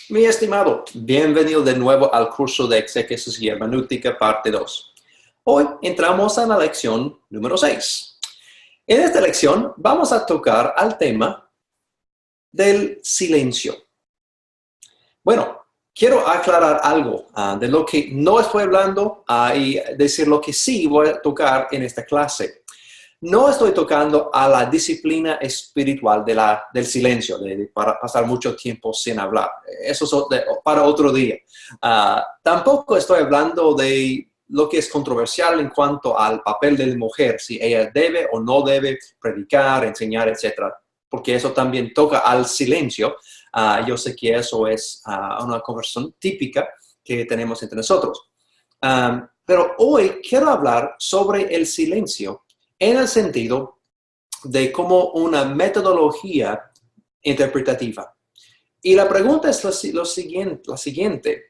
Mi estimado, bienvenido de nuevo al curso de exégesis y hermenéutica parte 2. Hoy entramos a la lección número 6. En esta lección vamos a tocar al tema del silencio. Bueno, quiero aclarar algo de lo que no estoy hablando y decir lo que sí voy a tocar en esta clase. No estoy tocando a la disciplina espiritual del silencio, para pasar mucho tiempo sin hablar. Eso es para otro día. Tampoco estoy hablando de lo que es controversial en cuanto al papel de la mujer, si ella debe o no debe predicar, enseñar, etc. Porque eso también toca al silencio. Yo sé que eso es una conversación típica que tenemos entre nosotros. Pero hoy quiero hablar sobre el silencio en el sentido de como una metodología interpretativa. Y la pregunta es la siguiente.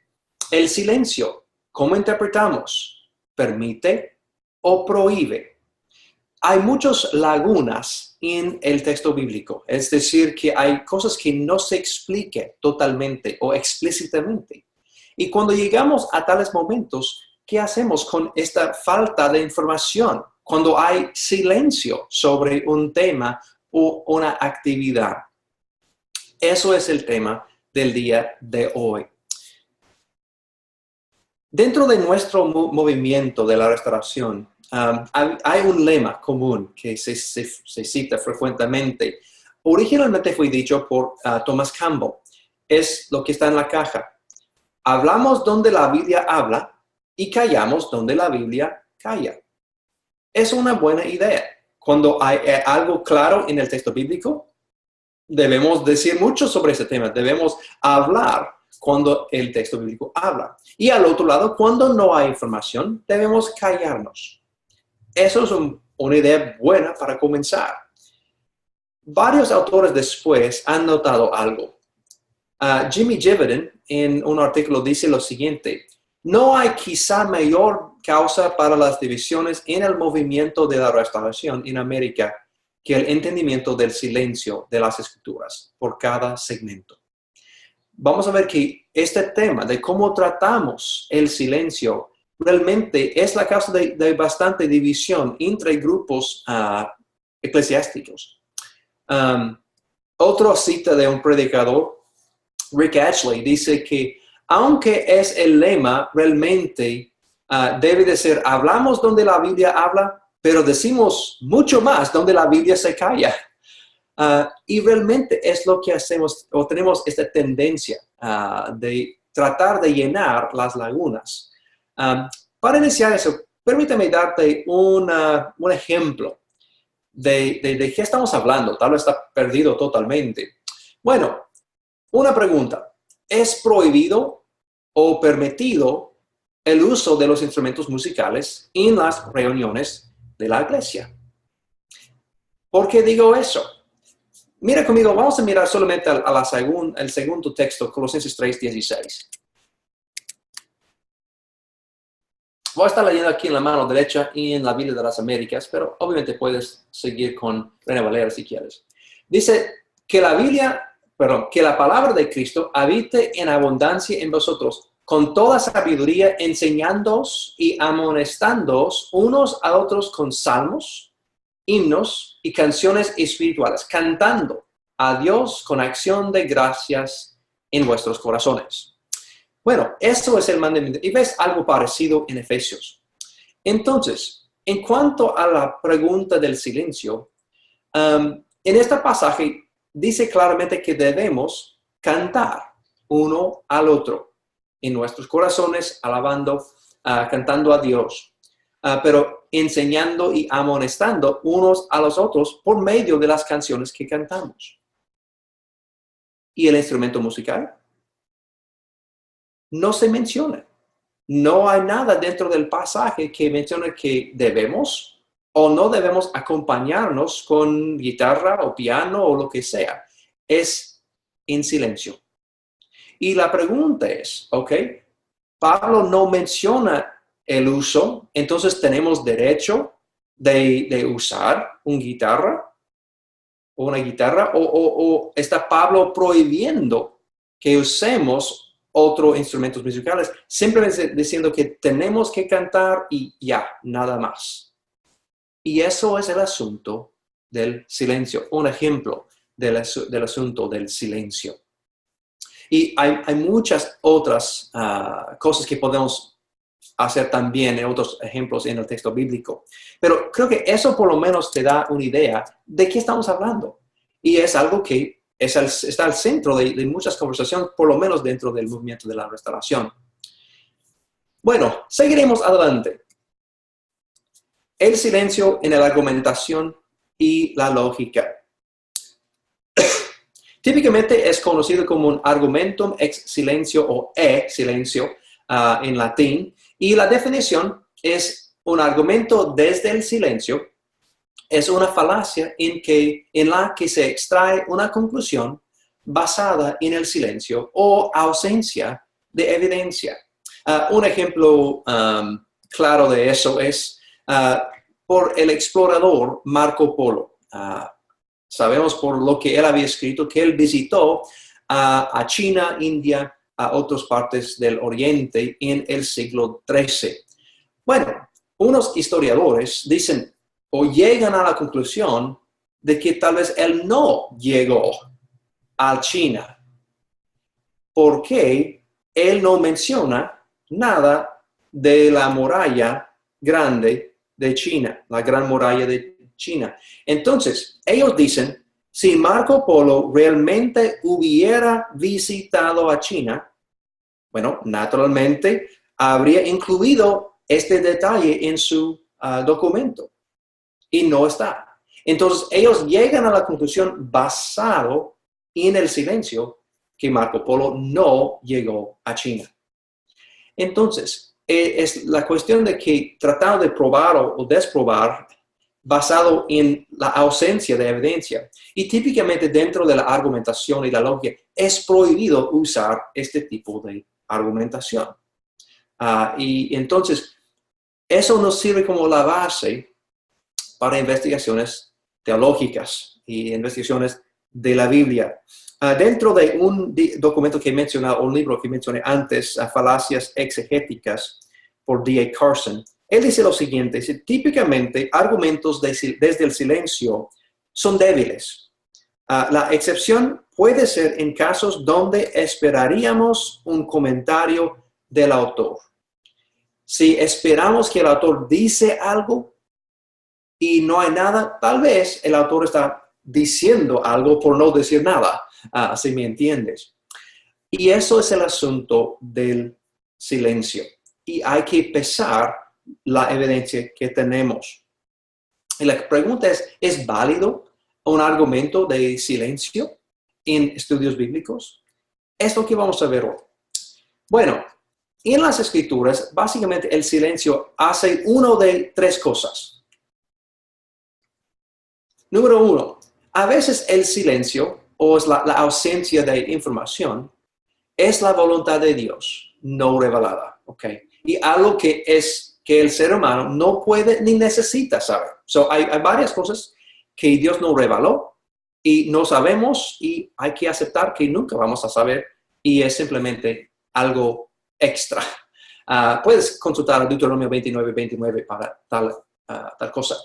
¿El silencio, cómo interpretamos, permite o prohíbe? Hay muchas lagunas en el texto bíblico, es decir, que hay cosas que no se expliquen totalmente o explícitamente. Y cuando llegamos a tales momentos, ¿qué hacemos con esta falta de información? Cuando hay silencio sobre un tema o una actividad. Eso es el tema del día de hoy. Dentro de nuestro movimiento de la restauración, hay un lema común que se cita frecuentemente. Originalmente fue dicho por Thomas Campbell. Es lo que está en la caja. Hablamos donde la Biblia habla y callamos donde la Biblia calla. Es una buena idea. Cuando hay algo claro en el texto bíblico, debemos decir mucho sobre ese tema. Debemos hablar cuando el texto bíblico habla. Y al otro lado, cuando no hay información, debemos callarnos. Eso es una idea buena para comenzar. Varios autores después han notado algo. Jimmy Jividen, en un artículo, dice lo siguiente: no hay quizá mayor causa para las divisiones en el movimiento de la restauración en América que el entendimiento del silencio de las escrituras por cada segmento. Vamos a ver que este tema de cómo tratamos el silencio realmente es la causa de bastante división entre grupos eclesiásticos. Otra cita de un predicador, Rick Ashley, dice que aunque es el lema, realmente debe de ser, hablamos donde la Biblia habla, pero decimos mucho más donde la Biblia se calla. Y realmente es lo que hacemos, o tenemos esta tendencia de tratar de llenar las lagunas. Para iniciar eso, permítame darte un ejemplo de qué estamos hablando. Tal vez está perdido totalmente. Bueno, una pregunta. ¿Es prohibido o permitido el uso de los instrumentos musicales en las reuniones de la iglesia? ¿Por qué digo eso? Mira conmigo, vamos a mirar solamente al segundo texto, Colosenses 3:16. Voy a estar leyendo aquí en la mano derecha y en la Biblia de las Américas, pero obviamente puedes seguir con Reina Valera si quieres. Dice que que la palabra de Cristo habite en abundancia en vosotros, con toda sabiduría, enseñándoos y amonestándoos unos a otros con salmos, himnos y canciones espirituales, cantando a Dios con acción de gracias en vuestros corazones. Bueno, eso es el mandamiento. Y ves algo parecido en Efesios. Entonces, en cuanto a la pregunta del silencio, en este pasaje dice claramente que debemos cantar uno al otro en nuestros corazones, cantando a Dios, pero enseñando y amonestando unos a los otros por medio de las canciones que cantamos. ¿Y el instrumento musical? No se menciona. No hay nada dentro del pasaje que mencione que debemos o no debemos acompañarnos con guitarra o piano o lo que sea. Es en silencio. Y la pregunta es, Pablo no menciona el uso, entonces tenemos derecho de usar una guitarra o está Pablo prohibiendo que usemos otros instrumentos musicales, simplemente diciendo que tenemos que cantar y ya, nada más. Y eso es el asunto del silencio, un ejemplo del asunto del silencio. Y hay muchas otras cosas que podemos hacer también en otros ejemplos en el texto bíblico. Pero creo que eso por lo menos te da una idea de qué estamos hablando. Y es algo que está al centro de muchas conversaciones, por lo menos dentro del movimiento de la restauración. Bueno, seguiremos adelante. El silencio en la argumentación y la lógica. Típicamente es conocido como un argumentum ex silencio o silencio en latín, y la definición es un argumento desde el silencio. Es una falacia en la que se extrae una conclusión basada en el silencio o ausencia de evidencia. Un ejemplo claro de eso es por el explorador Marco Polo. Sabemos por lo que él había escrito que él visitó a China, India, a otras partes del Oriente en el siglo XIII. Bueno, unos historiadores dicen o llegan a la conclusión de que tal vez él no llegó a China, porque él no menciona nada de la muralla grande de China, la gran muralla de China. Entonces, ellos dicen, si Marco Polo realmente hubiera visitado a China, bueno, naturalmente habría incluido este detalle en su documento. Y no está. Entonces, ellos llegan a la conclusión basado en el silencio que Marco Polo no llegó a China. Entonces, es la cuestión de que tratando de probar o desprobar basado en la ausencia de evidencia. Y típicamente dentro de la argumentación y la lógica es prohibido usar este tipo de argumentación. Y entonces, eso nos sirve como la base para investigaciones teológicas y investigaciones de la Biblia. Dentro de un documento que he mencionado, un libro que mencioné antes, Falacias Exegéticas, por D.A. Carson, él dice lo siguiente, dice, típicamente argumentos desde el silencio son débiles. La excepción puede ser en casos donde esperaríamos un comentario del autor. Si esperamos que el autor dice algo y no hay nada, tal vez el autor está diciendo algo por no decir nada, si me entiendes. Y eso es el asunto del silencio. Y hay que pesar la evidencia que tenemos. Y la pregunta ¿es válido un argumento de silencio en estudios bíblicos? Es lo que vamos a ver hoy. Bueno, en las Escrituras, básicamente el silencio hace una de tres cosas. Número uno, a veces el silencio o es la ausencia de información es la voluntad de Dios no revelada, ¿ok? Y algo que el ser humano no puede ni necesita saber. Hay varias cosas que Dios no reveló y no sabemos y hay que aceptar que nunca vamos a saber y es simplemente algo extra. Puedes consultar Deuteronomio 29 para tal cosa.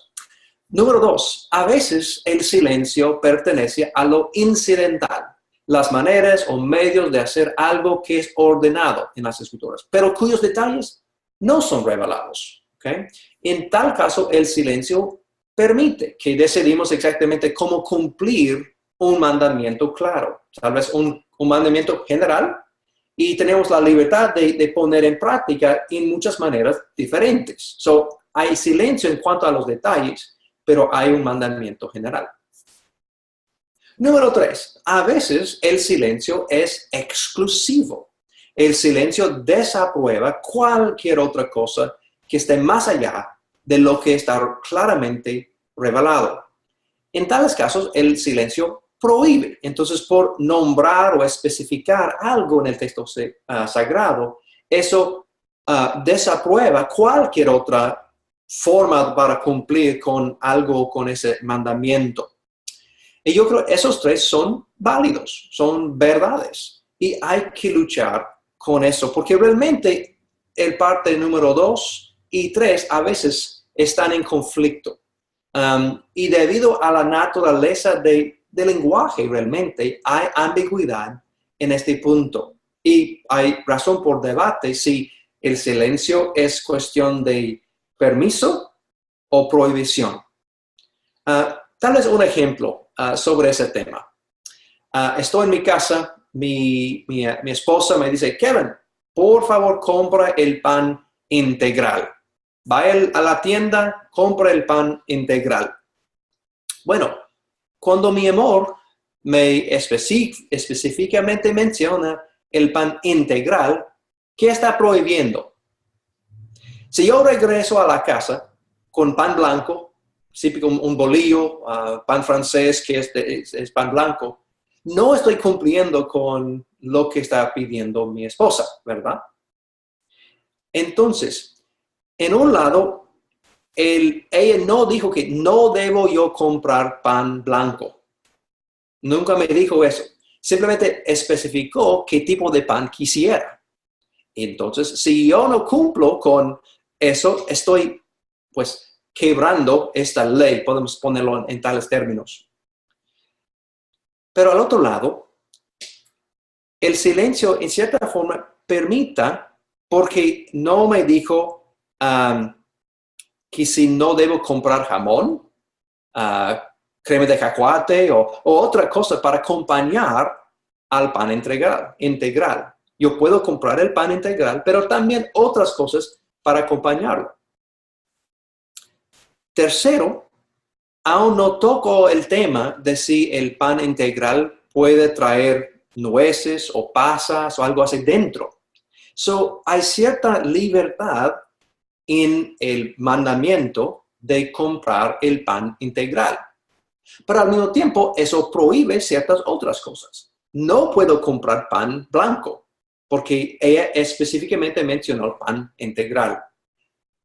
Número dos, a veces el silencio pertenece a lo incidental, las maneras o medios de hacer algo que es ordenado en las Escrituras, pero cuyos detalles no son revelados. ¿Okay? En tal caso, el silencio permite que decidimos exactamente cómo cumplir un mandamiento claro, tal vez un mandamiento general, y tenemos la libertad de poner en práctica en muchas maneras diferentes. Hay silencio en cuanto a los detalles, pero hay un mandamiento general. Número tres, a veces el silencio es exclusivo. El silencio desaprueba cualquier otra cosa que esté más allá de lo que está claramente revelado. En tales casos, el silencio prohíbe. Entonces, por nombrar o especificar algo en el texto sagrado, eso desaprueba cualquier otra forma para cumplir con algo, con ese mandamiento. Y yo creo que esos tres son válidos, son verdades. y hay que luchar con eso, porque realmente el parte número 2 y 3 a veces están en conflicto. Y debido a la naturaleza del lenguaje realmente hay ambigüedad en este punto. Y hay razón por debate si el silencio es cuestión de permiso o prohibición. Tal vez un ejemplo sobre ese tema. Estoy en mi casa, mi esposa me dice, Kevin, por favor compra el pan integral. Vaya a la tienda, compra el pan integral. Bueno, cuando mi amor me específicamente menciona el pan integral, ¿qué está prohibiendo? Si yo regreso a la casa con pan blanco, típico un bolillo, pan francés que es pan blanco, no estoy cumpliendo con lo que está pidiendo mi esposa, ¿verdad? Entonces, en un lado, ella no dijo que no debo yo comprar pan blanco. Nunca me dijo eso. Simplemente especificó qué tipo de pan quisiera. Entonces, si yo no cumplo con eso, estoy pues quebrando esta ley, podemos ponerlo en tales términos. Pero al otro lado, el silencio en cierta forma permita, porque no me dijo que si no debo comprar jamón, crema de cacahuate o otra cosa para acompañar al pan integral. Yo puedo comprar el pan integral, pero también otras cosas para acompañarlo. Tercero, aún no toco el tema de si el pan integral puede traer nueces o pasas o algo así dentro. Hay cierta libertad en el mandamiento de comprar el pan integral. Pero al mismo tiempo, eso prohíbe ciertas otras cosas. No puedo comprar pan blanco, porque ella específicamente mencionó el pan integral.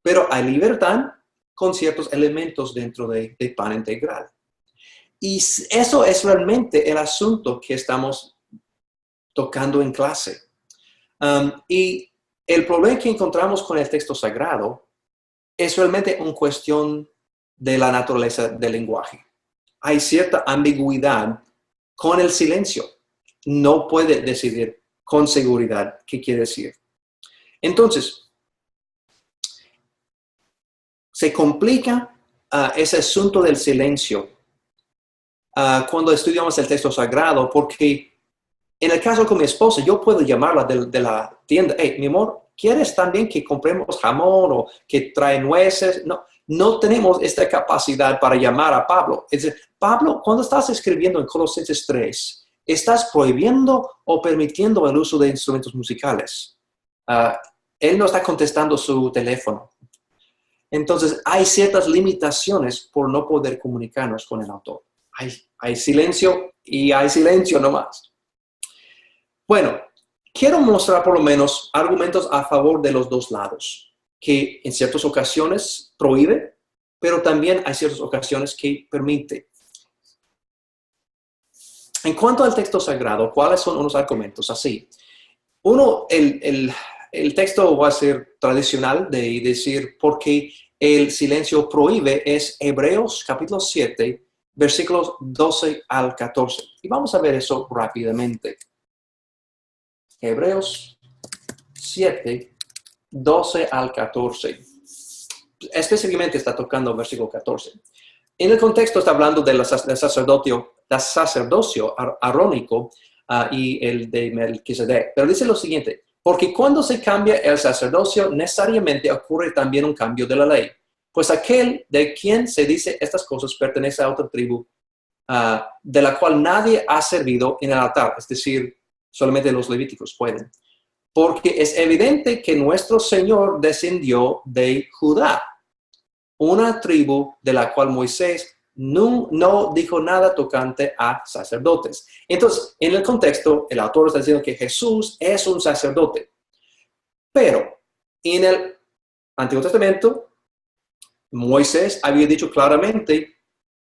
Pero hay libertad con ciertos elementos dentro de pan integral. Y eso es realmente el asunto que estamos tocando en clase. Y el problema que encontramos con el texto sagrado es realmente una cuestión de la naturaleza del lenguaje. Hay cierta ambigüedad con el silencio. No puede decidir con seguridad qué quiere decir. Entonces, se complica ese asunto del silencio cuando estudiamos el texto sagrado, porque en el caso con mi esposa, yo puedo llamarla de la tienda, hey, mi amor, ¿quieres también que compremos jamón o que trae nueces? No tenemos esta capacidad para llamar a Pablo. Es decir, Pablo, cuando estás escribiendo en Colosenses 3, ¿estás prohibiendo o permitiendo el uso de instrumentos musicales? Él no está contestando su teléfono. Entonces, hay ciertas limitaciones por no poder comunicarnos con el autor. Hay silencio y hay silencio nomás. Bueno, quiero mostrar por lo menos argumentos a favor de los dos lados, que en ciertas ocasiones prohíbe, pero también hay ciertas ocasiones que permite. En cuanto al texto sagrado, ¿cuáles son unos argumentos así? Uno, el texto va a ser tradicional de decir por qué el silencio prohíbe, es Hebreos capítulo 7, versículos 12 al 14. Y vamos a ver eso rápidamente. Hebreos 7, 12 al 14. Específicamente está tocando el versículo 14. En el contexto está hablando del sacerdocio arónico y el de Melquisedec. Pero dice lo siguiente, porque cuando se cambia el sacerdocio, necesariamente ocurre también un cambio de la ley. Pues aquel de quien se dice estas cosas pertenece a otra tribu, de la cual nadie ha servido en el altar, es decir, solamente los levíticos pueden. Porque es evidente que nuestro Señor descendió de Judá, una tribu de la cual Moisés no dijo nada tocante a sacerdotes. Entonces, en el contexto, el autor está diciendo que Jesús es un sacerdote. Pero en el Antiguo Testamento, Moisés había dicho claramente,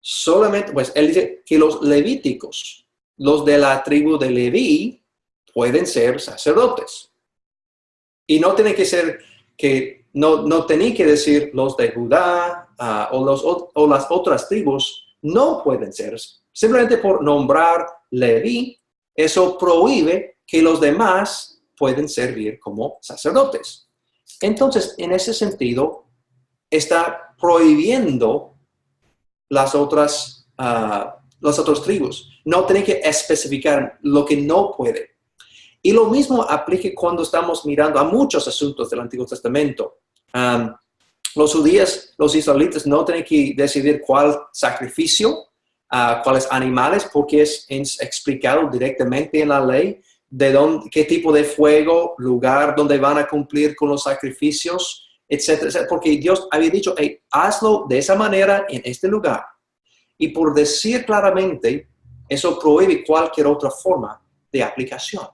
solamente, pues él dice que los levíticos, los de la tribu de Leví, pueden ser sacerdotes. Y no tiene que ser que, no tiene que decir los de Judá o las otras tribus no pueden ser. Simplemente por nombrar Leví, eso prohíbe que los demás pueden servir como sacerdotes. Entonces, en ese sentido, está prohibiendo las otras tribus. No tiene que especificar lo que no puede. Y lo mismo aplica cuando estamos mirando a muchos asuntos del Antiguo Testamento. Los judíos, los israelitas, no tienen que decidir cuál sacrificio, cuáles animales, porque es explicado directamente en la ley qué tipo de fuego, lugar donde van a cumplir con los sacrificios, etcétera. Porque Dios había dicho, hey, hazlo de esa manera en este lugar. Y por decir claramente, eso prohíbe cualquier otra forma de aplicación.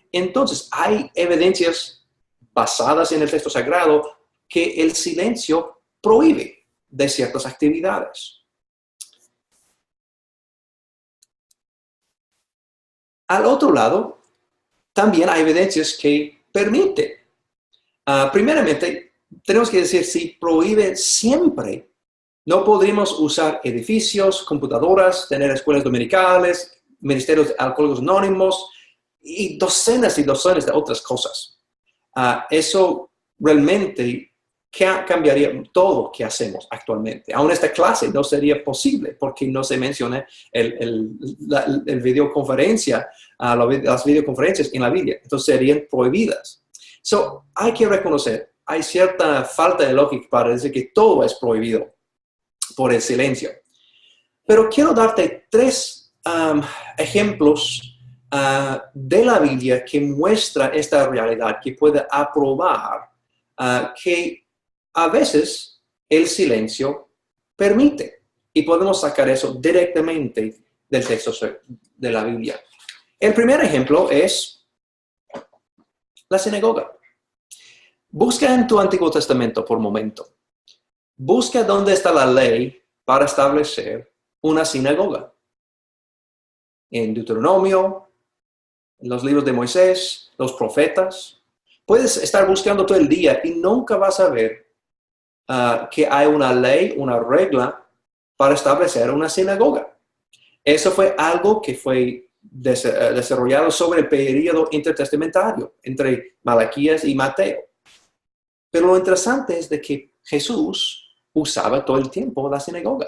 Entonces, hay evidencias basadas en el texto sagrado que el silencio prohíbe de ciertas actividades. Al otro lado, también hay evidencias que permiten. Primeramente, tenemos que decir si prohíbe siempre. No podríamos usar edificios, computadoras, tener escuelas dominicales, ministerios de alcohólicos anónimos y docenas de otras cosas. Eso realmente cambiaría todo lo que hacemos actualmente. Aún esta clase no sería posible porque no se menciona el videoconferencia, las videoconferencias en la Biblia. Entonces serían prohibidas. Hay que reconocer, hay cierta falta de lógica para decir que todo es prohibido por el silencio. Pero quiero darte 3 ejemplos de la Biblia que muestra esta realidad, que puede aprobar que a veces el silencio permite. Y podemos sacar eso directamente del texto de la Biblia. El primer ejemplo es la sinagoga. Busca en tu Antiguo Testamento por un momento. Busca dónde está la ley para establecer una sinagoga. En Deuteronomio, en los libros de Moisés, los profetas. Puedes estar buscando todo el día y nunca vas a ver que hay una ley, una regla para establecer una sinagoga. Eso fue algo que fue desarrollado sobre el periodo intertestamentario entre Malaquías y Mateo. Pero lo interesante es de que Jesús usaba todo el tiempo la sinagoga.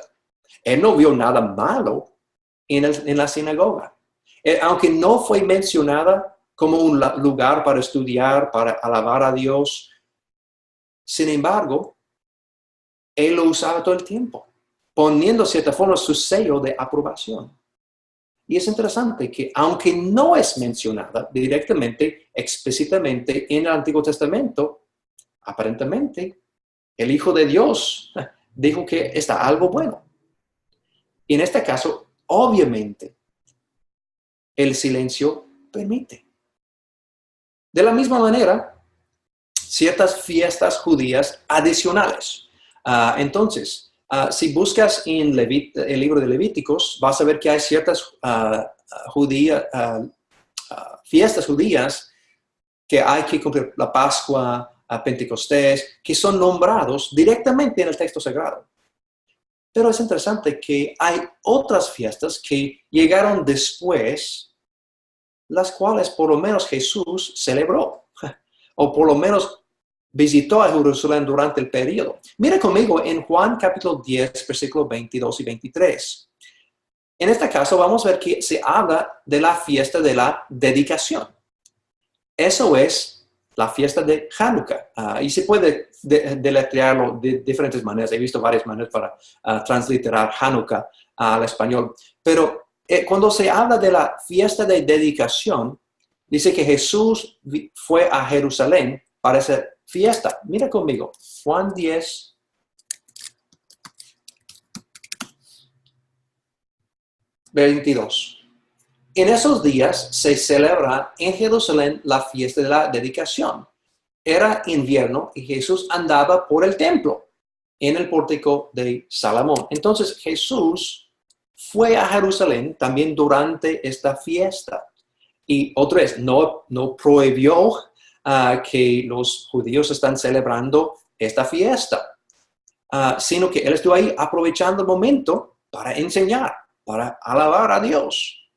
Él no vio nada malo en la sinagoga. Aunque no fue mencionada como un lugar para estudiar, para alabar a Dios, sin embargo, Él lo usaba todo el tiempo, poniendo de cierta forma su sello de aprobación. Y es interesante que aunque no es mencionada directamente, explícitamente en el Antiguo Testamento, aparentemente el Hijo de Dios dijo que está algo bueno. Y en este caso, obviamente, el silencio permite. De la misma manera, ciertas fiestas judías adicionales. Entonces, si buscas en el libro de Levíticos, vas a ver que hay ciertas fiestas judías que hay que cumplir, la Pascua, a Pentecostés, que son nombrados directamente en el texto sagrado. Pero es interesante que hay otras fiestas que llegaron después, las cuales por lo menos Jesús celebró, o por lo menos visitó a Jerusalén durante el periodo. Mira conmigo en Juan capítulo 10, versículos 22 y 23. En este caso vamos a ver que se habla de la fiesta de la dedicación. Eso es la fiesta de Hanukkah. Y se puede deletrearlo de diferentes maneras. He visto varias maneras para transliterar Hanukkah al español. Pero cuando se habla de la fiesta de dedicación, dice que Jesús fue a Jerusalén para esa fiesta. Mira conmigo, Juan 10, veintidós. En esos días se celebra en Jerusalén la fiesta de la dedicación. Era invierno y Jesús andaba por el templo en el pórtico de Salomón. Entonces Jesús fue a Jerusalén también durante esta fiesta. Y otra vez, no prohibió que los judíos están celebrando esta fiesta, sino que él estuvo ahí aprovechando el momento para enseñar, para alabar a Dios.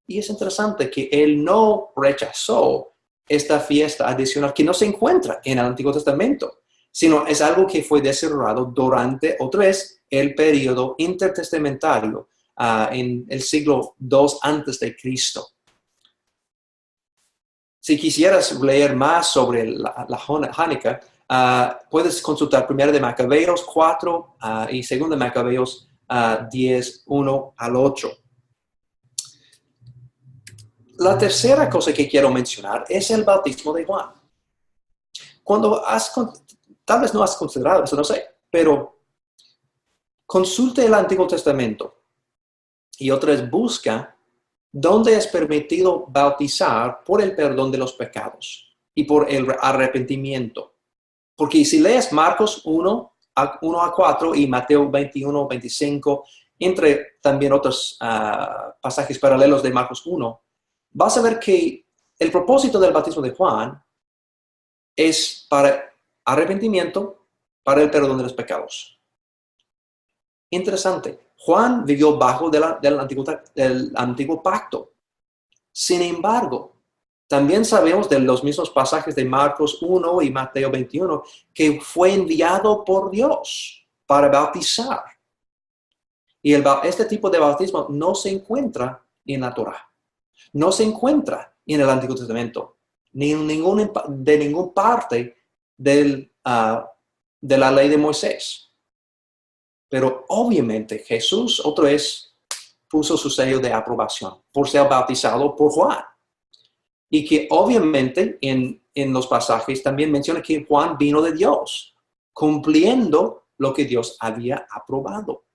Y es interesante que él no rechazó esta fiesta adicional que no se encuentra en el Antiguo Testamento, sino es algo que fue desarrollado durante, otra vez, el periodo intertestamentario en el siglo II antes de Cristo. Si quisieras leer más sobre la Hanukkah, puedes consultar 1 de Macabeos 4 y 2 de Macabeos 10, 1 al 8. La tercera cosa que quiero mencionar es el bautismo de Juan. Tal vez no has considerado eso, no sé, pero consulte el Antiguo Testamento y otra vez busca dónde es permitido bautizar por el perdón de los pecados y por el arrepentimiento. Porque si lees Marcos 1 a 4 y Mateo 21, 25, entre también otros pasajes paralelos de Marcos 1, vas a ver que el propósito del bautismo de Juan es para arrepentimiento, para el perdón de los pecados. Interesante. Juan vivió bajo del antiguo pacto. Sin embargo, también sabemos de los mismos pasajes de Marcos 1 y Mateo 21 que fue enviado por Dios para bautizar. Y este tipo de bautismo no se encuentra en la Torá. No se encuentra en el Antiguo Testamento, ni en ninguna parte de la ley de Moisés. Pero obviamente Jesús otra vez puso su sello de aprobación por ser bautizado por Juan. Y que obviamente en los pasajes también menciona que Juan vino de Dios, cumpliendo lo que Dios había aprobado.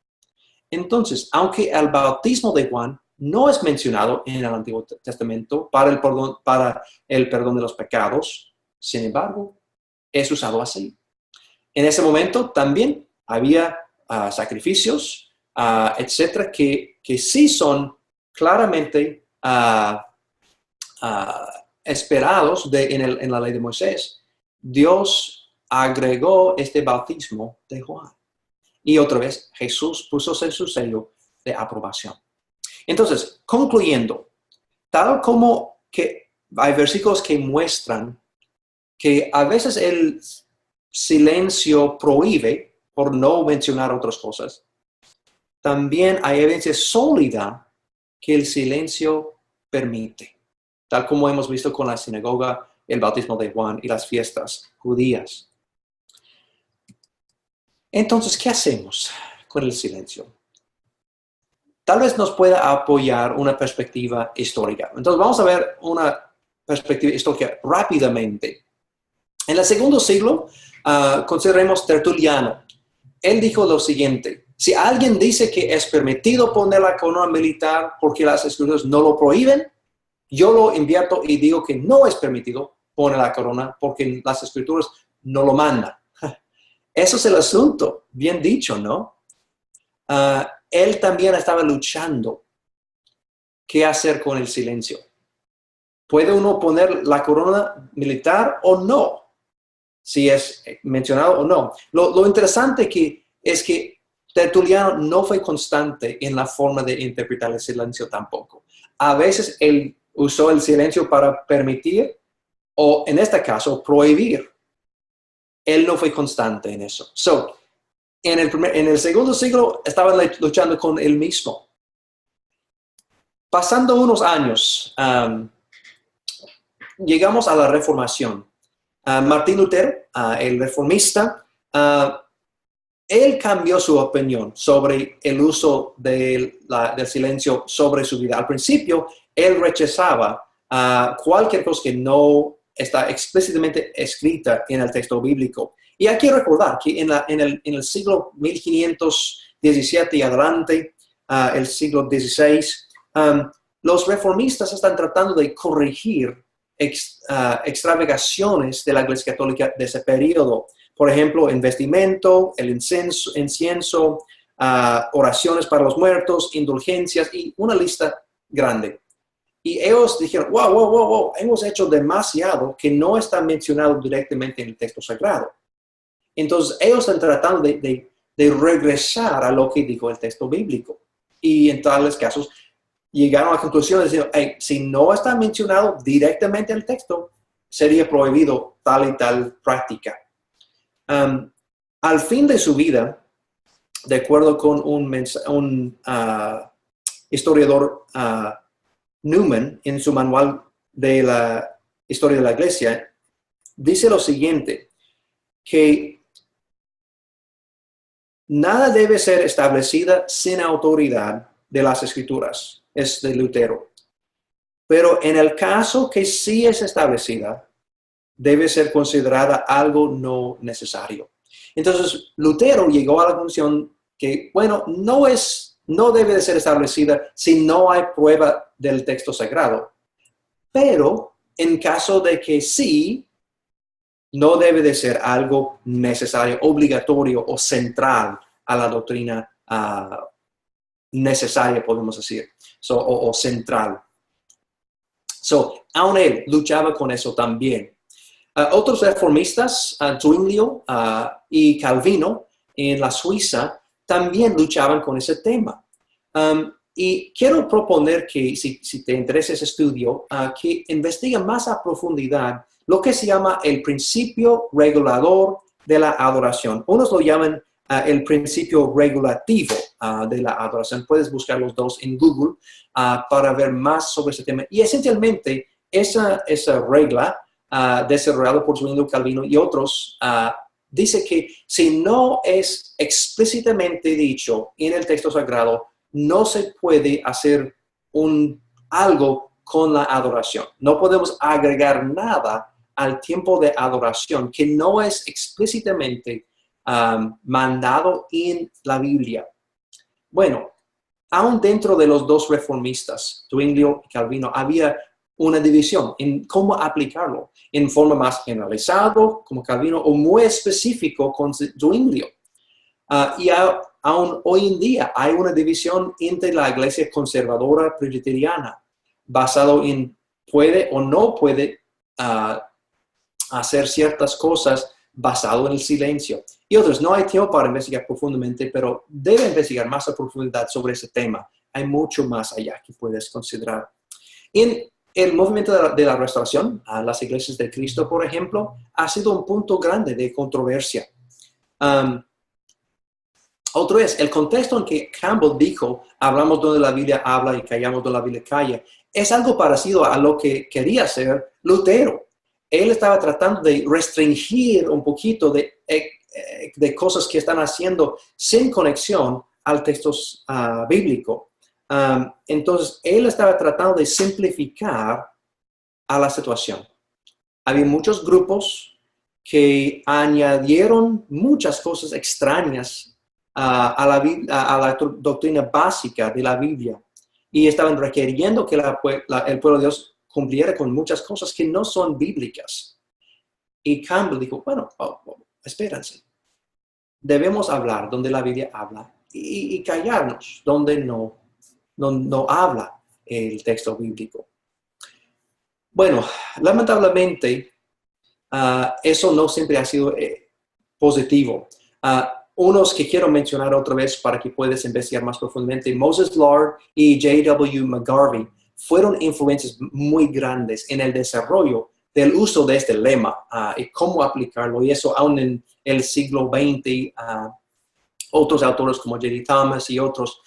Entonces, aunque el bautismo de Juan no es mencionado en el Antiguo Testamento para el perdón de los pecados, sin embargo, es usado así. En ese momento también había sacrificios, etcétera, que sí son claramente esperados en la ley de Moisés. Dios agregó este bautismo de Juan. Y otra vez, Jesús puso su sello de aprobación. Entonces, concluyendo, tal como que hay versículos que muestran que a veces el silencio prohíbe por no mencionar otras cosas, también hay evidencia sólida que el silencio permite, tal como hemos visto con la sinagoga, el bautismo de Juan y las fiestas judías. Entonces, ¿qué hacemos con el silencio? Tal vez nos pueda apoyar una perspectiva histórica. Entonces, vamos a ver una perspectiva histórica rápidamente. En el segundo siglo, consideremos Tertuliano. Él dijo lo siguiente: si alguien dice que es permitido poner la corona militar porque las escrituras no lo prohíben, yo lo invierto y digo que no es permitido poner la corona porque las escrituras no lo mandan. Eso es el asunto, bien dicho, ¿no? Él también estaba luchando. ¿Qué hacer con el silencio? ¿Puede uno poner la corona militar o no? Si es mencionado o no. Lo interesante es que Tertuliano no fue constante en la forma de interpretar el silencio tampoco. A veces él usó el silencio para permitir o, en este caso, prohibir. Él no fue constante en eso. En el segundo siglo estaban luchando con él mismo. Pasando unos años, llegamos a la Reformación. Martín Lutero, el reformista, él cambió su opinión sobre el uso del silencio sobre su vida. Al principio, él rechazaba cualquier cosa que no está explícitamente escrita en el texto bíblico. Y hay que recordar que en el siglo 1517 y adelante, el siglo XVI, los reformistas están tratando de corregir extravagaciones de la Iglesia Católica de ese periodo. Por ejemplo, el vestimento, el incienso, oraciones para los muertos, indulgencias y una lista grande. Y ellos dijeron, wow, hemos hecho demasiado que no está mencionado directamente en el texto sagrado. Entonces, ellos están tratando de regresar a lo que dijo el texto bíblico. Y en tales casos, llegaron a la conclusión de decir, hey, si no está mencionado directamente en el texto, sería prohibido tal y tal práctica. Al fin de su vida, de acuerdo con un historiador Newman, en su manual de la historia de la iglesia, dice lo siguiente, que nada debe ser establecida sin autoridad de las escrituras, es de Lutero. Pero en el caso que sí es establecida, debe ser considerada algo no necesario. Entonces, Lutero llegó a la conclusión que, bueno, no debe de ser establecida si no hay prueba del texto sagrado. Pero en caso de que sí, no debe de ser algo necesario, obligatorio o central a la doctrina necesaria, podemos decir, o central. Aún él luchaba con eso también. Otros reformistas, Zwinglio y Calvino, en la Suiza, también luchaban con ese tema. Y quiero proponer que, si te interesa ese estudio, que investigue más a profundidad lo que se llama el principio regulador de la adoración. Unos lo llaman el principio regulativo de la adoración. Puedes buscar los dos en Google para ver más sobre ese tema. Y esencialmente, esa regla desarrollada por Zwinglio, Calvino y otros, dice que si no es explícitamente dicho en el texto sagrado, no se puede hacer algo con la adoración. No podemos agregar nada al tiempo de adoración que no es explícitamente mandado en la Biblia. Bueno, aún dentro de los dos reformistas, Zwinglio y Calvino, había una división en cómo aplicarlo, en forma más generalizada, como Calvino, o muy específico con Zwinglio. Y aún hoy en día hay una división entre la iglesia conservadora presbiteriana, basado en puede o no puede hacer ciertas cosas basado en el silencio. Y otros, no hay tiempo para investigar profundamente, pero debe investigar más a profundidad sobre ese tema. Hay mucho más allá que puedes considerar. En el movimiento de la restauración, a las iglesias de Cristo, por ejemplo, ha sido un punto grande de controversia. Otro es, el contexto en que Campbell dijo, hablamos donde la Biblia habla y callamos donde la Biblia calla, es algo parecido a lo que quería hacer Lutero. Él estaba tratando de restringir un poquito de cosas que están haciendo sin conexión al texto bíblico. Entonces, él estaba tratando de simplificar a la situación. Había muchos grupos que añadieron muchas cosas extrañas a la doctrina básica de la Biblia y estaban requiriendo que el pueblo de Dios cumpliera con muchas cosas que no son bíblicas. Y Campbell dijo, bueno, espérense. Debemos hablar donde la Biblia habla y callarnos donde no habla el texto bíblico. Bueno, lamentablemente, eso no siempre ha sido positivo. Unos que quiero mencionar otra vez para que puedas investigar más profundamente, Moses Lard y J.W. McGarvey fueron influencias muy grandes en el desarrollo del uso de este lema y cómo aplicarlo. Y eso aún en el siglo XX, otros autores como J.D. Thomas y otros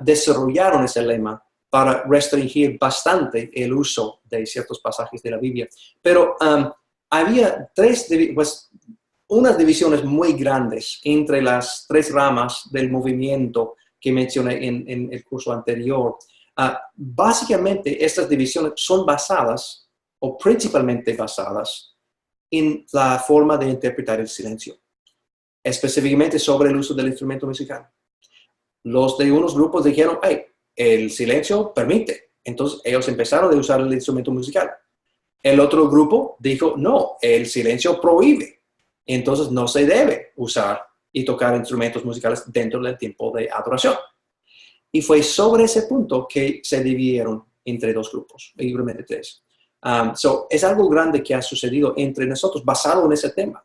desarrollaron ese lema para restringir bastante el uso de ciertos pasajes de la Biblia. Pero había unas divisiones muy grandes entre las tres ramas del movimiento que mencioné en el curso anterior. Básicamente, estas divisiones son basadas, o principalmente basadas, en la forma de interpretar el silencio, específicamente sobre el uso del instrumento musical. Los de unos grupos dijeron, hey, el silencio permite. Entonces, ellos empezaron a usar el instrumento musical. El otro grupo dijo, no, el silencio prohíbe. Entonces, no se debe usar y tocar instrumentos musicales dentro del tiempo de adoración. Y fue sobre ese punto que se dividieron entre dos grupos, libremente tres. Es algo grande que ha sucedido entre nosotros basado en ese tema.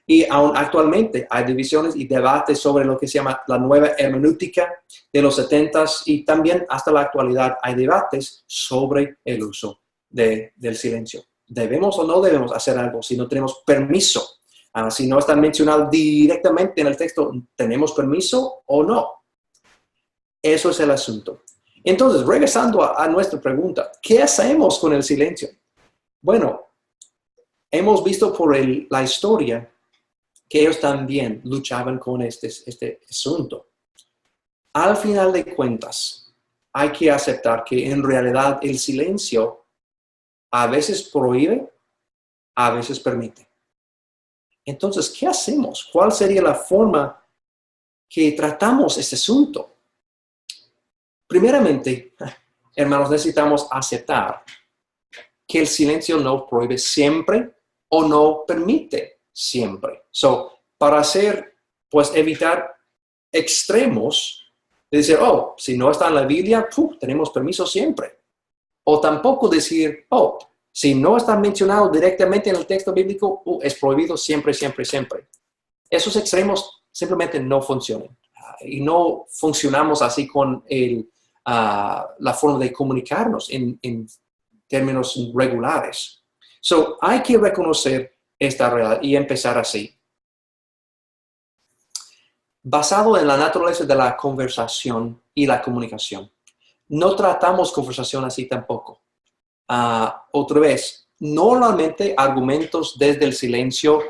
Y aún actualmente hay divisiones y debates sobre lo que se llama la nueva hermenéutica de los 70s y también hasta la actualidad hay debates sobre el uso del silencio. ¿Debemos o no debemos hacer algo si no tenemos permiso? Si no está mencionado directamente en el texto, ¿tenemos permiso o no? Eso es el asunto. Entonces, regresando a nuestra pregunta, ¿qué hacemos con el silencio? Bueno, hemos visto por la historia que ellos también luchaban con este asunto. Al final de cuentas, hay que aceptar que en realidad el silencio a veces prohíbe, a veces permite. Entonces, ¿qué hacemos? ¿Cuál sería la forma que tratamos este asunto? Primeramente, hermanos, necesitamos aceptar que el silencio no prohíbe siempre o no permite siempre. Para evitar extremos, de decir, si no está en la Biblia, tenemos permiso siempre. O tampoco decir, si no está mencionado directamente en el texto bíblico, es prohibido siempre, siempre, siempre. Esos extremos simplemente no funcionan. Y no funcionamos así con la forma de comunicarnos en términos regulares. Hay que reconocer esta realidad y empezar así. Basado en la naturaleza de la conversación y la comunicación. No tratamos conversación así tampoco. Otra vez, normalmente argumentos desde el silencio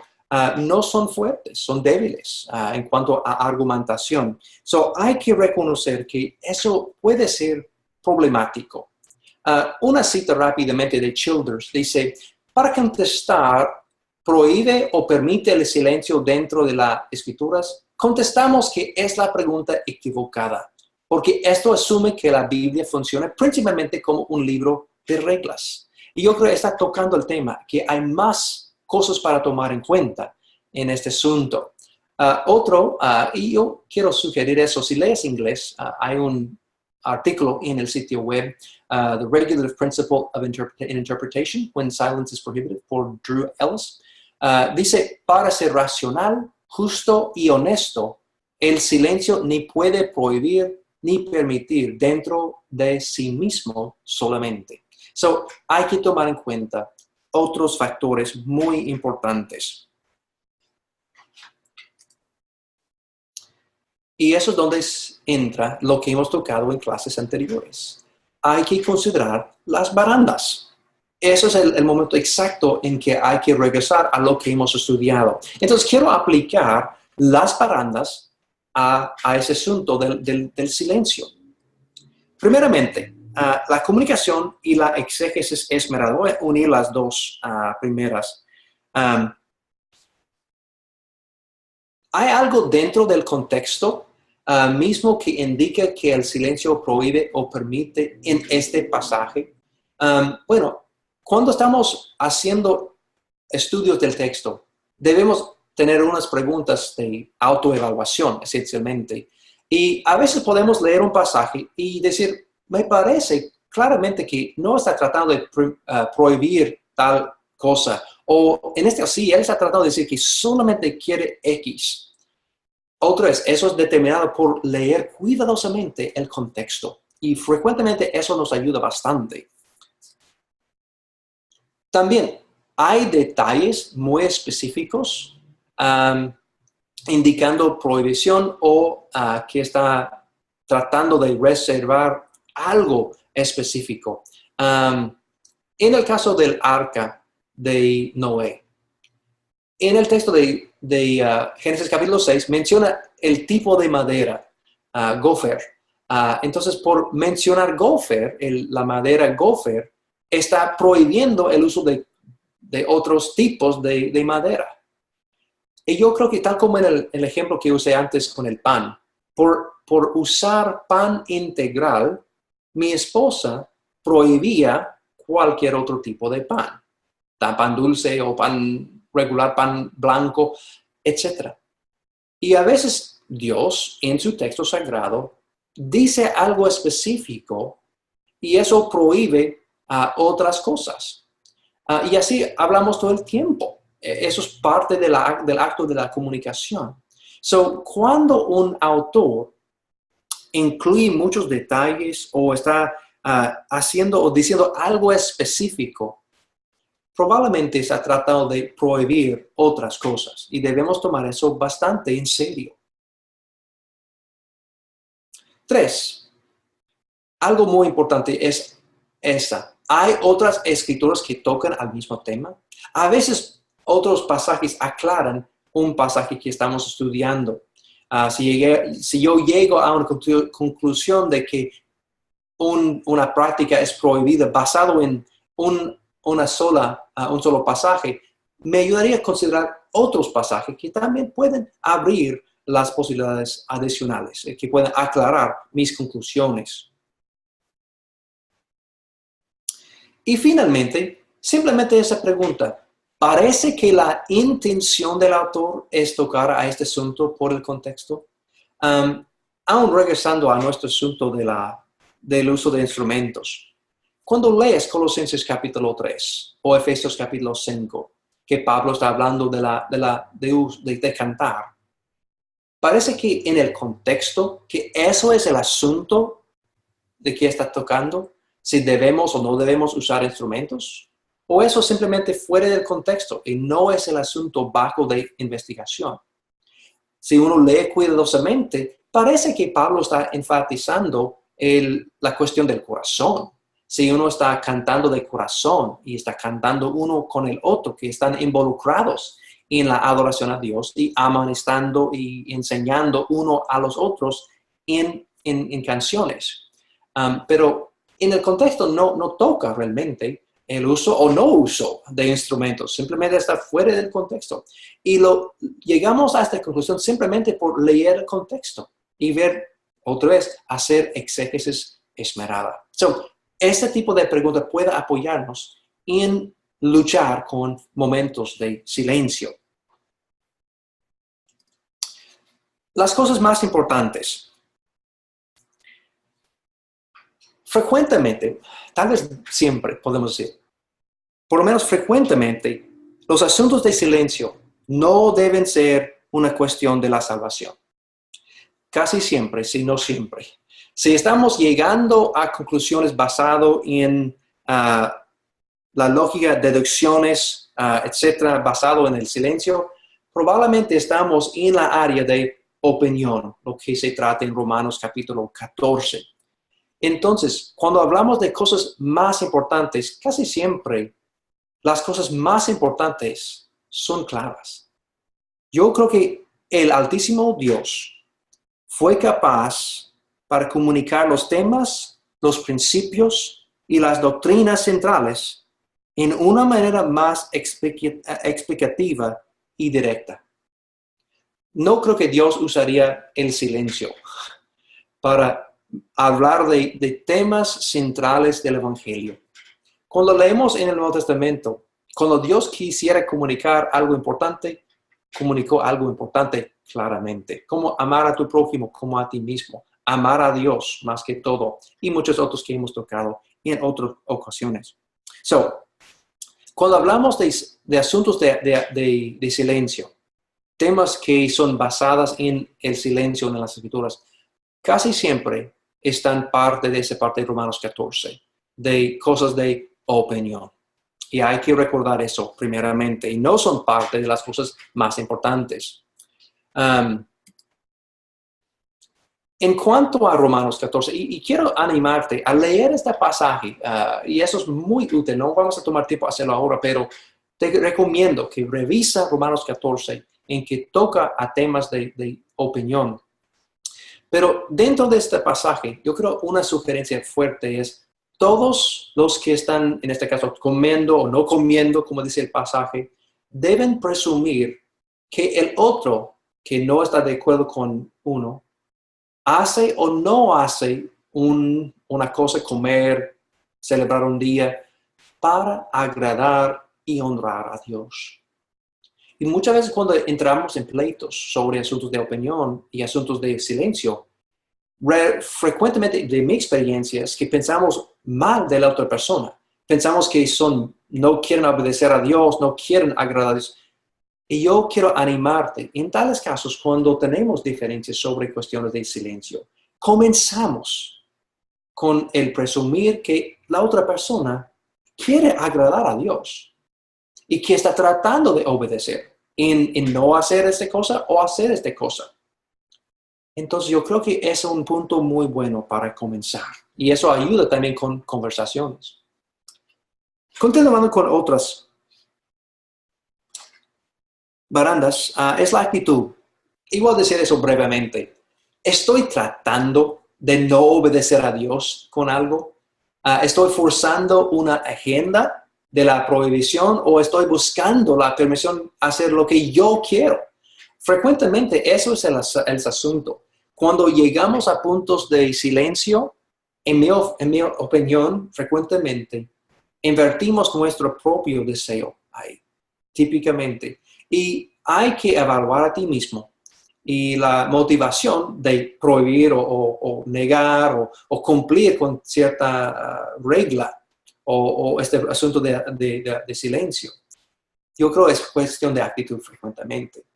no son fuertes, son débiles en cuanto a argumentación. Hay que reconocer que eso puede ser problemático. Una cita rápidamente de Childers dice, para contestar, ¿prohíbe o permite el silencio dentro de las escrituras? Contestamos que es la pregunta equivocada, porque esto asume que la Biblia funciona principalmente como un libro de reglas. Y yo creo que está tocando el tema, que hay más cosas para tomar en cuenta en este asunto. Y yo quiero sugerir eso, si lees inglés, hay un artículo en el sitio web, The Regulative Principle of Interpretation, When Silence is Prohibited, por Drew Ellis. Dice, para ser racional, justo y honesto, el silencio ni puede prohibir ni permitir dentro de sí mismo solamente. Hay que tomar en cuenta otros factores muy importantes. Y eso es donde entra lo que hemos tocado en clases anteriores. Hay que considerar las barandas. Eso es el momento exacto en que hay que regresar a lo que hemos estudiado. Entonces, quiero aplicar las barandas a ese asunto del silencio. Primeramente, la comunicación y la exégesis esmerada. Voy a unir las dos primeras. ¿Hay algo dentro del contexto mismo que indica que el silencio prohíbe o permite en este pasaje? Cuando estamos haciendo estudios del texto, debemos tener unas preguntas de autoevaluación, esencialmente. Y a veces podemos leer un pasaje y decir, me parece claramente que no está tratando de prohibir tal cosa. O en este sí, él está tratando de decir que solamente quiere X. Otra vez, eso es determinado por leer cuidadosamente el contexto. Y frecuentemente eso nos ayuda bastante. También hay detalles muy específicos indicando prohibición o que está tratando de reservar algo específico. En el caso del arca de Noé, en el texto de Génesis capítulo 6 menciona el tipo de madera, gofer. Entonces, por mencionar gofer, la madera gofer, está prohibiendo el uso de otros tipos de madera. Y yo creo que tal como en el ejemplo que usé antes con el pan, por usar pan integral, mi esposa prohibía cualquier otro tipo de pan. Pan dulce o pan regular, pan blanco, etc. Y a veces Dios, en su texto sagrado, dice algo específico y eso prohíbe otras cosas. Y así hablamos todo el tiempo. Eso es parte del acto de la comunicación. So, cuando un autor incluye muchos detalles o está haciendo o diciendo algo específico, probablemente está tratando de prohibir otras cosas y debemos tomar eso bastante en serio. 3. Algo muy importante es esta. Hay otras escrituras que tocan al mismo tema. A veces otros pasajes aclaran un pasaje que estamos estudiando. Si yo llego a una conclusión de que una práctica es prohibida basado en un solo pasaje, me ayudaría a considerar otros pasajes que también pueden abrir las posibilidades adicionales, que pueden aclarar mis conclusiones. Y finalmente, simplemente esa pregunta. ¿Parece que la intención del autor es tocar a este asunto por el contexto? Aún regresando a nuestro asunto del uso de instrumentos. Cuando lees Colosenses capítulo 3 o Efesios capítulo 5, que Pablo está hablando de cantar, parece que en el contexto, que eso es el asunto de que está tocando, si debemos o no debemos usar instrumentos, o eso simplemente fuera del contexto y no es el asunto bajo de investigación. Si uno lee cuidadosamente, parece que Pablo está enfatizando la cuestión del corazón. Si uno está cantando de corazón y está cantando uno con el otro, que están involucrados en la adoración a Dios y amonestando y enseñando uno a los otros en canciones. Pero en el contexto no toca realmente el uso o no uso de instrumentos, simplemente está fuera del contexto. Y llegamos a esta conclusión simplemente por leer el contexto y ver, otra vez, hacer exégesis esmerada. Este tipo de pregunta puede apoyarnos en luchar con momentos de silencio. Las cosas más importantes. Frecuentemente, tal vez siempre podemos decir, por lo menos frecuentemente, los asuntos de silencio no deben ser una cuestión de la salvación. Casi siempre, si no siempre. Si estamos llegando a conclusiones basadas en la lógica, deducciones, etcétera, basado en el silencio, probablemente estamos en la área de opinión, lo que se trata en Romanos capítulo 14. Entonces, cuando hablamos de cosas más importantes, casi siempre las cosas más importantes son claras. Yo creo que el Altísimo Dios fue capaz para comunicar los temas, los principios y las doctrinas centrales en una manera más explicativa y directa. No creo que Dios usaría el silencio para hablar de temas centrales del Evangelio. Cuando leemos en el Nuevo Testamento, cuando Dios quisiera comunicar algo importante, comunicó algo importante claramente. Como amar a tu prójimo como a ti mismo. Amar a Dios más que todo. Y muchos otros que hemos tocado en otras ocasiones. Cuando hablamos de asuntos de silencio, temas que son basados en el silencio en las Escrituras, casi siempre están parte de esa parte de Romanos 14, de cosas de opinión. Y hay que recordar eso primeramente. Y no son parte de las cosas más importantes. En cuanto a Romanos 14, y quiero animarte a leer este pasaje, y eso es muy útil, no vamos a tomar tiempo a hacerlo ahora, pero te recomiendo que revisa Romanos 14, en que toca a temas de opinión. Pero dentro de este pasaje, yo creo una sugerencia fuerte es, todos los que están, en este caso, comiendo o no comiendo, como dice el pasaje, deben presumir que el otro, que no está de acuerdo con uno, hace o no hace una cosa, comer, celebrar un día, para agradar y honrar a Dios. Y muchas veces cuando entramos en pleitos sobre asuntos de opinión y asuntos de silencio, frecuentemente de mi experiencia es que pensamos, mal de la otra persona. Pensamos que no quieren obedecer a Dios, no quieren agradar a Dios. Y yo quiero animarte, en tales casos, cuando tenemos diferencias sobre cuestiones de silencio, comenzamos con el presumir que la otra persona quiere agradar a Dios y que está tratando de obedecer en no hacer esta cosa o hacer esta cosa. Entonces yo creo que es un punto muy bueno para comenzar y eso ayuda también con conversaciones. Continuando con otras barandas, es la actitud. Y voy a decir eso brevemente. ¿Estoy tratando de no obedecer a Dios con algo? ¿Estoy forzando una agenda de la prohibición o estoy buscando la permisión a hacer lo que yo quiero? Frecuentemente eso es el asunto. Cuando llegamos a puntos de silencio, en mi opinión, frecuentemente, invertimos nuestro propio deseo ahí, típicamente. Y hay que evaluar a ti mismo y la motivación de prohibir o negar o cumplir con cierta regla o este asunto de silencio. Yo creo que es cuestión de actitud frecuentemente.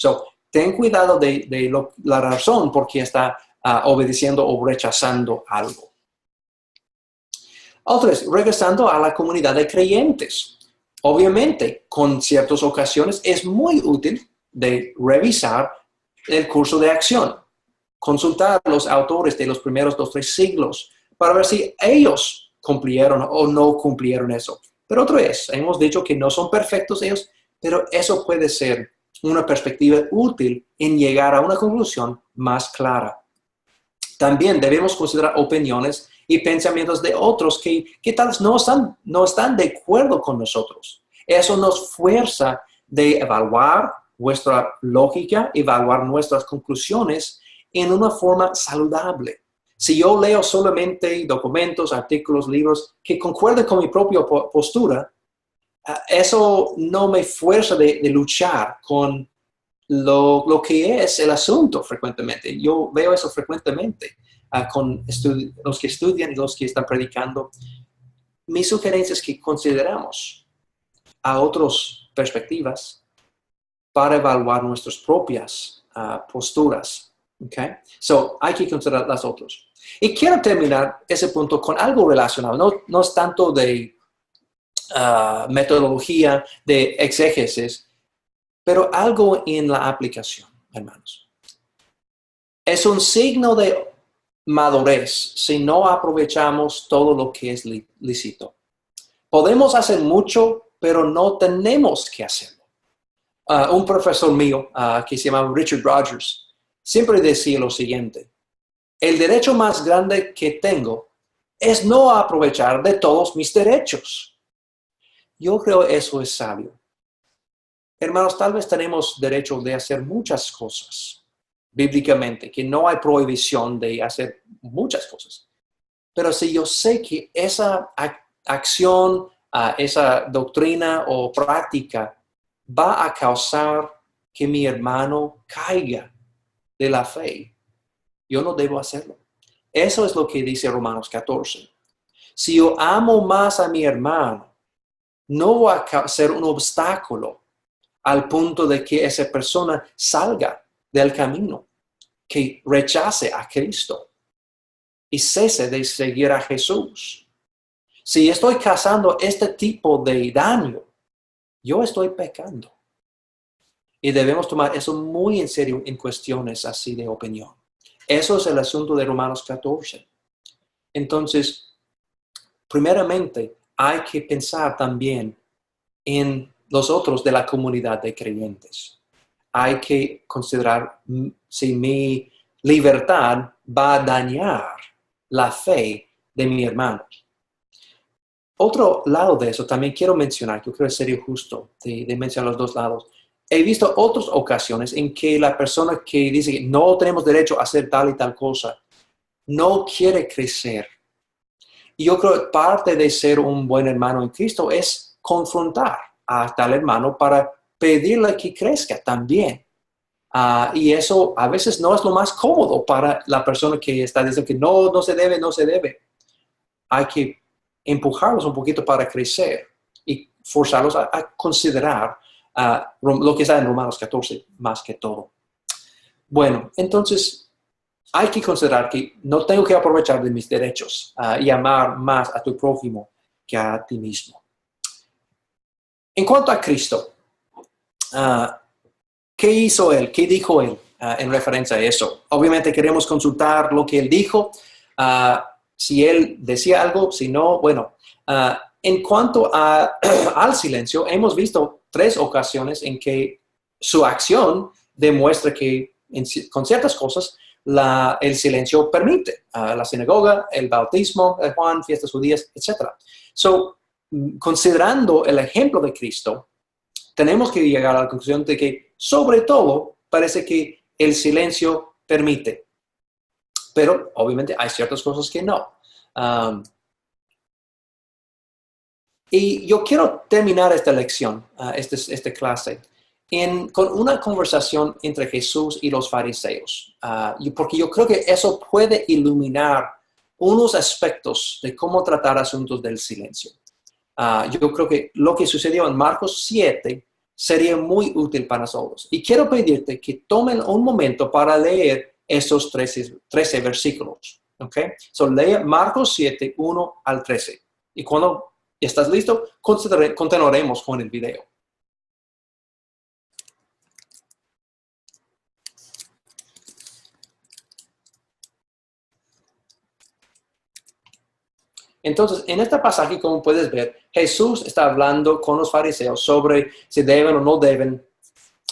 Ten cuidado de la razón por qué está obedeciendo o rechazando algo. Otra vez, regresando a la comunidad de creyentes. Obviamente, con ciertas ocasiones es muy útil de revisar el curso de acción, consultar a los autores de los primeros 2 o 3 siglos para ver si ellos cumplieron o no cumplieron eso. Pero otra vez, hemos dicho que no son perfectos ellos, pero eso puede ser una perspectiva útil en llegar a una conclusión más clara. También debemos considerar opiniones y pensamientos de otros que tal vez no están de acuerdo con nosotros. Eso nos fuerza de evaluar nuestra lógica, evaluar nuestras conclusiones en una forma saludable. Si yo leo solamente documentos, artículos, libros que concuerden con mi propia postura, eso no me fuerza de luchar con lo que es el asunto frecuentemente. Yo veo eso frecuentemente con los que estudian y los que están predicando. Mi sugerencia es que consideramos a otras perspectivas para evaluar nuestras propias posturas. Okay? Hay que considerar las otras. Y quiero terminar ese punto con algo relacionado. No es tanto de metodología, de exégesis, pero algo en la aplicación, hermanos. Es un signo de madurez si no aprovechamos todo lo que es lícito. Podemos hacer mucho, pero no tenemos que hacerlo. Un profesor mío que se llama Richard Rogers siempre decía lo siguiente: el derecho más grande que tengo es no aprovechar de todos mis derechos. Yo creo eso es sabio. Hermanos, tal vez tenemos derecho de hacer muchas cosas bíblicamente, que no hay prohibición de hacer muchas cosas. Pero si yo sé que esa acción, esa doctrina o práctica va a causar que mi hermano caiga de la fe, yo no debo hacerlo. Eso es lo que dice Romanos 14. Si yo amo más a mi hermano, no voy a ser un obstáculo al punto de que esa persona salga del camino, que rechace a Cristo y cese de seguir a Jesús. Si estoy causando este tipo de daño, yo estoy pecando. Y debemos tomar eso muy en serio en cuestiones así de opinión. Eso es el asunto de Romanos 14. Entonces, primeramente, hay que pensar también en los otros de la comunidad de creyentes. Hay que considerar si mi libertad va a dañar la fe de mi hermano. Otro lado de eso también quiero mencionar, yo creo que sería justo de mencionar los dos lados. He visto otras ocasiones en que la persona que dice que no tenemos derecho a hacer tal y tal cosa, no quiere crecer. Y yo creo que parte de ser un buen hermano en Cristo es confrontar a tal hermano para pedirle que crezca también. Y eso a veces no es lo más cómodo para la persona que está diciendo que no se debe. Hay que empujarlos un poquito para crecer y forzarlos a considerar lo que está en Romanos 14 más que todo. Bueno, entonces hay que considerar que no tengo que aprovechar de mis derechos y amar más a tu prójimo que a ti mismo. En cuanto a Cristo, ¿qué hizo Él? ¿Qué dijo Él en referencia a eso? Obviamente queremos consultar lo que Él dijo. Si Él decía algo, si no, bueno. En cuanto al silencio, hemos visto 3 ocasiones en que su acción demuestra que con ciertas cosas el silencio permite. La sinagoga, el bautismo de Juan, fiestas judías, etc. So, considerando el ejemplo de Cristo, tenemos que llegar a la conclusión de que, sobre todo, parece que el silencio permite. Pero, obviamente, hay ciertas cosas que no. Y yo quiero terminar esta lección, esta clase, con una conversación entre Jesús y los fariseos, porque yo creo que eso puede iluminar unos aspectos de cómo tratar asuntos del silencio. Yo creo que lo que sucedió en Marcos 7 sería muy útil para nosotros. Y quiero pedirte que tomen un momento para leer esos 13 versículos. ¿Okay? So, lee Marcos 7, 1 al 13. Y cuando estás listo, continuaremos con el video. Entonces, en este pasaje, como puedes ver, Jesús está hablando con los fariseos sobre si deben o no deben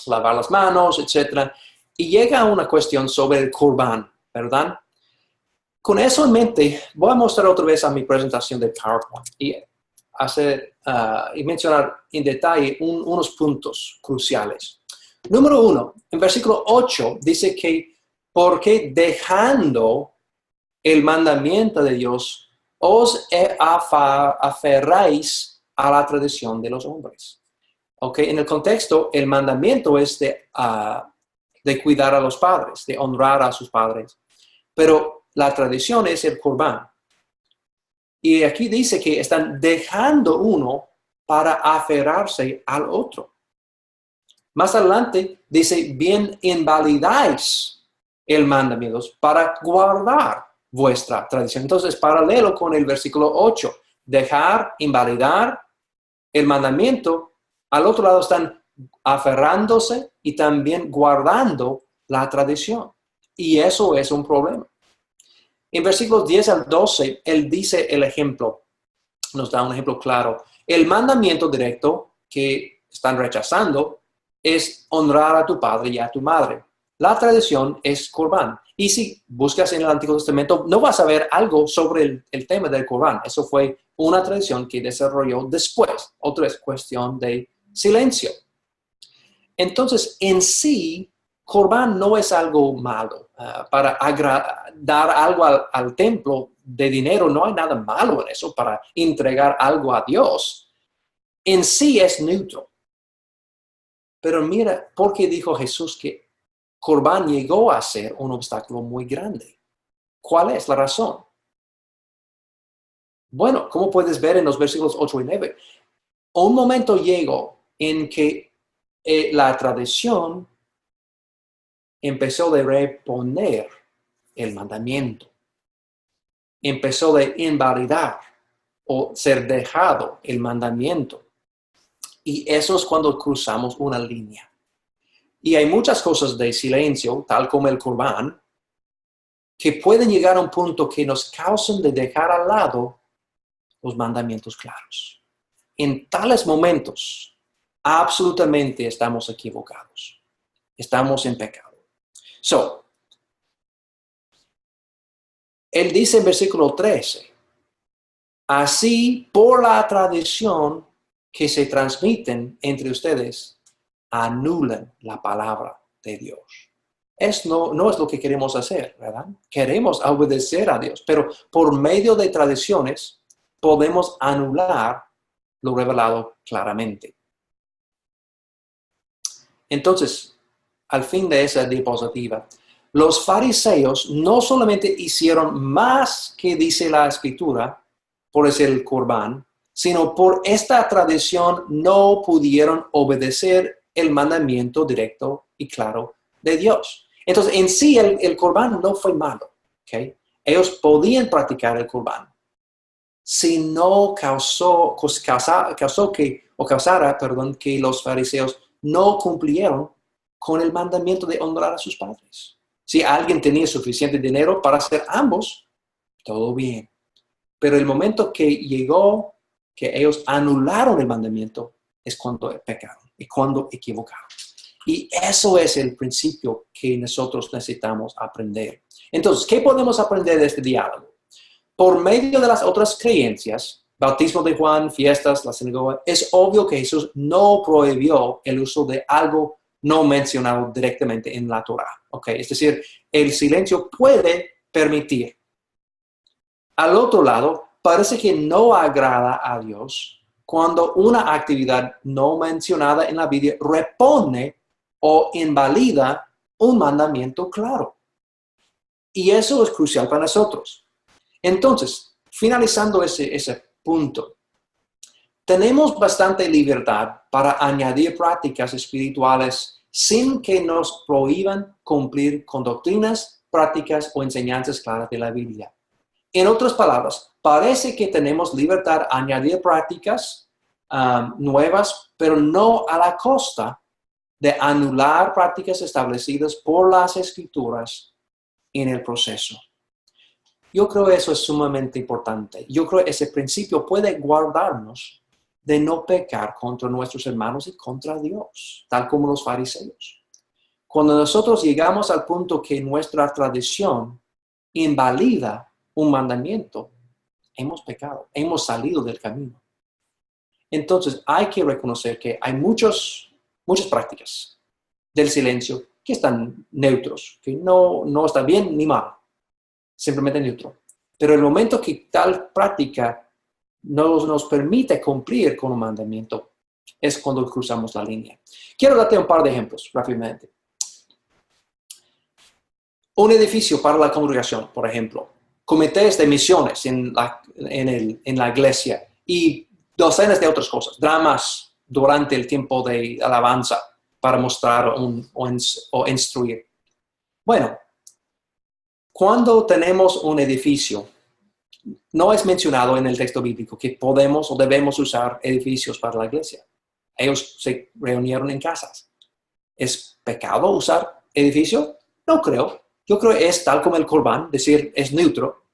lavar las manos, etc. Y llega a una cuestión sobre el Corbán, ¿verdad? Con eso en mente, voy a mostrar otra vez a mi presentación de PowerPoint y mencionar en detalle unos puntos cruciales. Número 1, en versículo 8 dice que porque dejando el mandamiento de Dios, os aferráis a la tradición de los hombres. Okay, en el contexto, el mandamiento es de cuidar a los padres, de honrar a sus padres. Pero la tradición es el Corbán. Y aquí dice que están dejando uno para aferrarse al otro. Más adelante dice, bien invalidáis el mandamiento para guardar vuestra tradición. Entonces, paralelo con el versículo 8, dejar, invalidar el mandamiento, al otro lado están aferrándose y también guardando la tradición. Y eso es un problema. En versículos 10 al 12, él dice el ejemplo, nos da un ejemplo claro. El mandamiento directo que están rechazando es honrar a tu padre y a tu madre. La tradición es Corbán. Y si buscas en el Antiguo Testamento, no vas a ver algo sobre el tema del Corbán. Eso fue una tradición que desarrolló después. Otra es cuestión de silencio. Entonces, en sí, Corbán no es algo malo. Para dar algo al templo de dinero, no hay nada malo en eso, para entregar algo a Dios. En sí es neutro. Pero mira, ¿por qué dijo Jesús que Corbán llegó a ser un obstáculo muy grande? ¿Cuál es la razón? Bueno, como puedes ver en los versículos 8 y 9, un momento llegó en que la tradición empezó de reponer el mandamiento. Empezó de invalidar o ser dejado el mandamiento. Y eso es cuando cruzamos una línea. Y hay muchas cosas de silencio, tal como el Corbán, que pueden llegar a un punto que nos causan de dejar al lado los mandamientos claros. En tales momentos, absolutamente estamos equivocados. Estamos en pecado. So, él dice en versículo 13, así por la tradición que se transmiten entre ustedes, anulan la palabra de Dios. No es lo que queremos hacer, ¿verdad? Queremos obedecer a Dios, pero por medio de tradiciones podemos anular lo revelado claramente. Entonces, al fin de esa diapositiva, los fariseos no solamente hicieron más que dice la Escritura, por hacer el Corbán, sino por esta tradición no pudieron obedecer el mandamiento directo y claro de Dios. Entonces, en sí, el Corbán no fue malo. ¿Okay? Ellos podían practicar el Corbán si no causara que los fariseos no cumplieron con el mandamiento de honrar a sus padres. Si alguien tenía suficiente dinero para hacer ambos, todo bien. Pero el momento que llegó, que ellos anularon el mandamiento, es cuando pecaron y cuando equivocaron. Y eso es el principio que nosotros necesitamos aprender. Entonces, ¿qué podemos aprender de este diálogo? Por medio de las otras creencias, bautismo de Juan, fiestas, la sinagoga, es obvio que Jesús no prohibió el uso de algo no mencionado directamente en la Torá. ¿Okay? Es decir, el silencio puede permitir. Al otro lado, parece que no agrada a Dios cuando una actividad no mencionada en la Biblia repone o invalida un mandamiento claro. Y eso es crucial para nosotros. Entonces, finalizando ese punto, tenemos bastante libertad para añadir prácticas espirituales sin que nos prohíban cumplir con doctrinas, prácticas o enseñanzas claras de la Biblia. En otras palabras, parece que tenemos libertad a añadir prácticas nuevas, pero no a la costa de anular prácticas establecidas por las Escrituras en el proceso. Yo creo que eso es sumamente importante. Yo creo que ese principio puede guardarnos de no pecar contra nuestros hermanos y contra Dios, tal como los fariseos. Cuando nosotros llegamos al punto que nuestra tradición invalida un mandamiento, hemos pecado, hemos salido del camino. Entonces hay que reconocer que hay muchas prácticas del silencio que están neutros, que no está bien ni mal, simplemente neutro. Pero el momento que tal práctica nos permite cumplir con un mandamiento es cuando cruzamos la línea. Quiero darte un par de ejemplos rápidamente. Un edificio para la congregación, por ejemplo, comités de misiones en la iglesia y docenas de otras cosas, dramas durante el tiempo de alabanza para mostrar o instruir. Bueno, cuando tenemos un edificio, no es mencionado en el texto bíblico que podemos o debemos usar edificios para la iglesia. Ellos se reunieron en casas. ¿Es pecado usar edificio? No creo. Yo creo que es tal como el Corbán, decir, es neutro.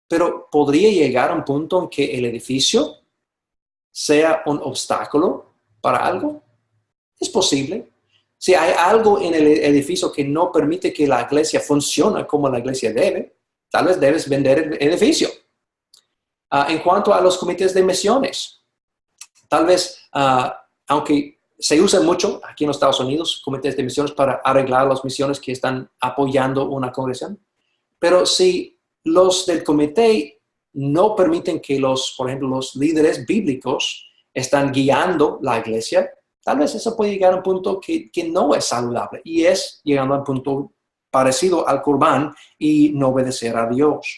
Pero podría llegar a un punto en que el edificio sea un obstáculo para algo. Es posible. Si hay algo en el edificio que no permite que la iglesia funcione como la iglesia debe, tal vez debes vender el edificio. En cuanto a los comités de misiones, tal vez, aunque se usa mucho aquí en los Estados Unidos, comités de misiones para arreglar las misiones que están apoyando una congregación, pero si los del comité no permiten que por ejemplo, los líderes bíblicos están guiando la iglesia, tal vez eso puede llegar a un punto que no es saludable y es llegando a un punto parecido al Corbán y no obedecer a Dios.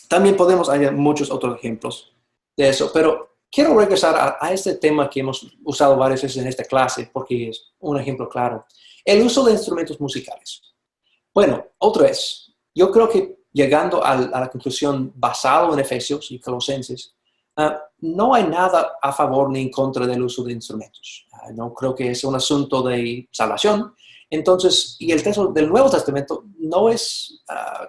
También podemos hallar muchos otros ejemplos de eso, pero quiero regresar a este tema que hemos usado varias veces en esta clase porque es un ejemplo claro. El uso de instrumentos musicales. Bueno, otra vez, yo creo que llegando a la conclusión basado en Efesios y Colosenses, no hay nada a favor ni en contra del uso de instrumentos. No creo que es un asunto de salvación. Entonces, y el texto del Nuevo Testamento no es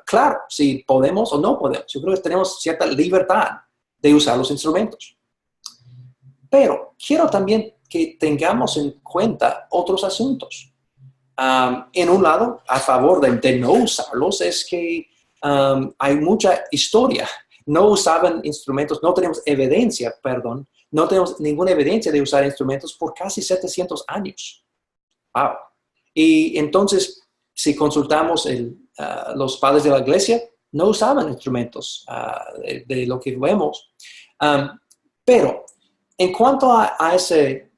claro si podemos o no podemos. Yo creo que tenemos cierta libertad de usar los instrumentos. Pero quiero también que tengamos en cuenta otros asuntos. En un lado, a favor de no usarlos, es que hay mucha historia. No usaban instrumentos, no tenemos ninguna evidencia de usar instrumentos por casi 700 años. Wow. Y entonces, si consultamos los padres de la iglesia, no usaban instrumentos de lo que vemos. Pero en cuanto a ese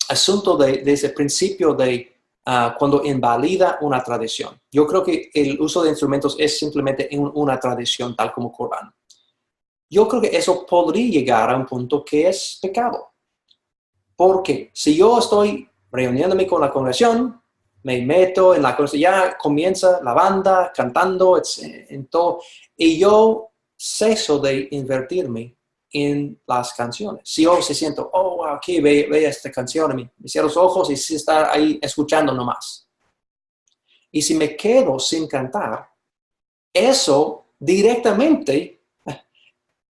asunto de ese principio de cuando invalida una tradición. Yo creo que el uso de instrumentos es simplemente una tradición, tal como Corán. Yo creo que eso podría llegar a un punto que es pecado. Porque si yo estoy reuniéndome con la congregación, me meto en la congregación, ya comienza la banda cantando en todo, y yo ceso de invertirme en las canciones. Si yo se siento, oh, aquí ve esta canción, me cierro los ojos y sí está ahí escuchando nomás. Y si me quedo sin cantar, eso directamente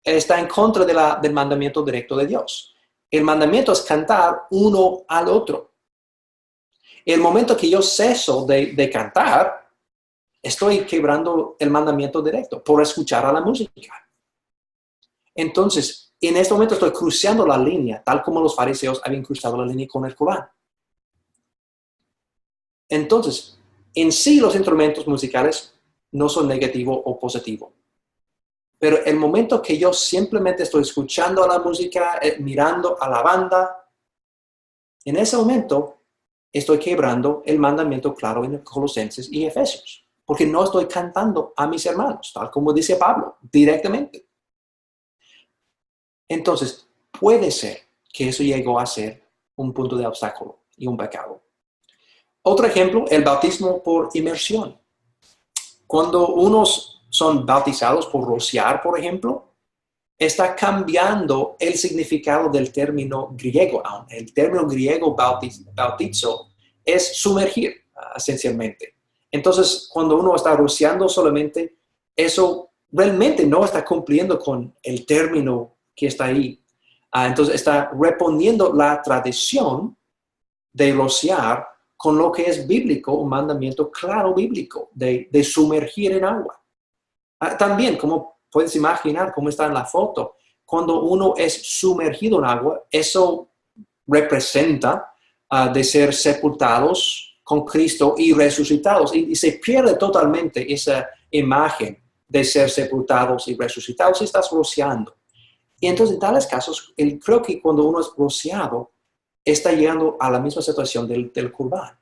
está en contra del mandamiento directo de Dios. El mandamiento es cantar uno al otro. El momento que yo ceso de cantar, estoy quebrando el mandamiento directo por escuchar a la música. Entonces, en este momento estoy cruzando la línea, tal como los fariseos habían cruzado la línea con el Corán. Entonces, en sí los instrumentos musicales no son negativo o positivo. Pero el momento que yo simplemente estoy escuchando a la música, mirando a la banda, en ese momento estoy quebrando el mandamiento claro en Colosenses y Efesios. Porque no estoy cantando a mis hermanos, tal como dice Pablo, directamente. Entonces, puede ser que eso llegó a ser un punto de obstáculo y un pecado. Otro ejemplo, el bautismo por inmersión. Cuando unos son bautizados por rociar, por ejemplo, está cambiando el significado del término griego aún. El término griego bautizo es sumergir, esencialmente. Entonces, cuando uno está rociando solamente, eso realmente no está cumpliendo con el término que está ahí. Entonces, está reponiendo la tradición de rociar con lo que es bíblico, un mandamiento claro bíblico de sumergir en agua. También, como puedes imaginar, como está en la foto, cuando uno es sumergido en agua, eso representa de ser sepultados con Cristo y resucitados. Y se pierde totalmente esa imagen de ser sepultados y resucitados si estás rociando. Y entonces, en tales casos, creo que cuando uno es rociado, está llegando a la misma situación del Corban,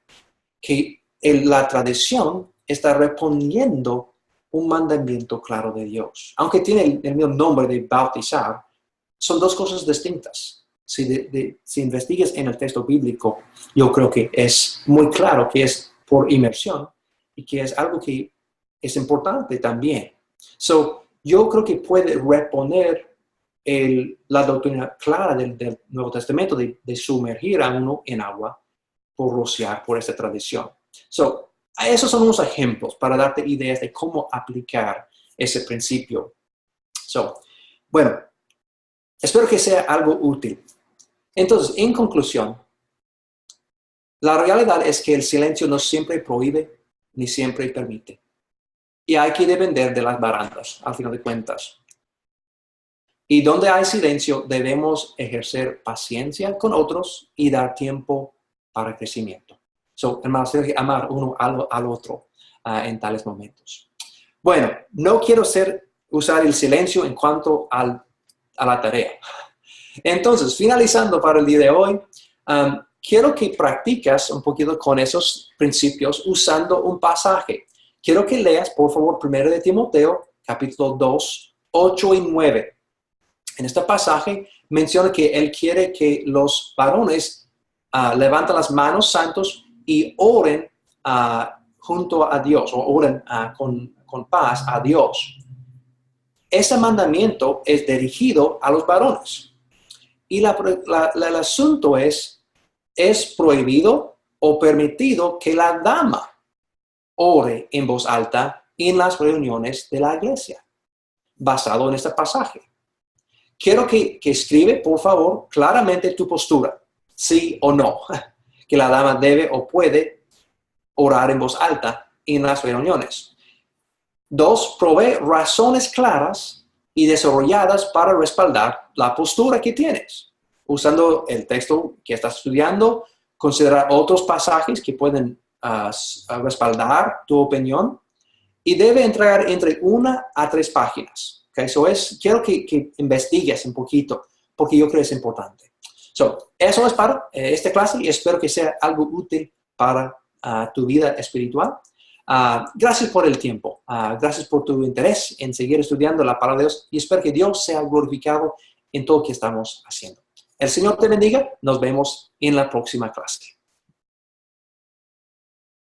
que la tradición está reponiendo un mandamiento claro de Dios. Aunque tiene el mismo nombre de bautizar, son dos cosas distintas. Si investigas en el texto bíblico, yo creo que es muy claro que es por inmersión y que es algo que es importante también. Yo creo que puede reponer la doctrina clara del Nuevo Testamento de sumergir a uno en agua por rociar por esta tradición. Esos son unos ejemplos para darte ideas de cómo aplicar ese principio. Bueno, espero que sea algo útil. Entonces, en conclusión, la realidad es que el silencio no siempre prohíbe ni siempre permite. Y hay que depender de las barandas, al final de cuentas. Y donde hay silencio, debemos ejercer paciencia con otros y dar tiempo para crecimiento. Hermanos, tenemos que amar uno al otro en tales momentos. Bueno, no quiero usar el silencio en cuanto a la tarea. Entonces, finalizando para el día de hoy, quiero que practicas un poquito con esos principios usando un pasaje. Quiero que leas, por favor, 1 de Timoteo, capítulo 2, 8 y 9. En este pasaje menciona que él quiere que los varones levanten las manos santos y oren junto a Dios, o oren con paz a Dios. Ese mandamiento es dirigido a los varones. Y el asunto ¿es prohibido o permitido que la dama ore en voz alta en las reuniones de la iglesia? Basado en este pasaje. Quiero que escribe, por favor, claramente tu postura, sí o no, que la dama debe o puede orar en voz alta en las reuniones. 2, provee razones claras y desarrolladas para respaldar la postura que tienes. Usando el texto que estás estudiando, considerar otros pasajes que pueden respaldar tu opinión y debe entrar entre 1 a 3 páginas. Okay, quiero que investigues un poquito, porque yo creo que es importante. Eso es para esta clase y espero que sea algo útil para tu vida espiritual. Gracias por el tiempo. Gracias por tu interés en seguir estudiando la palabra de Dios y espero que Dios sea glorificado en todo lo que estamos haciendo. El Señor te bendiga. Nos vemos en la próxima clase.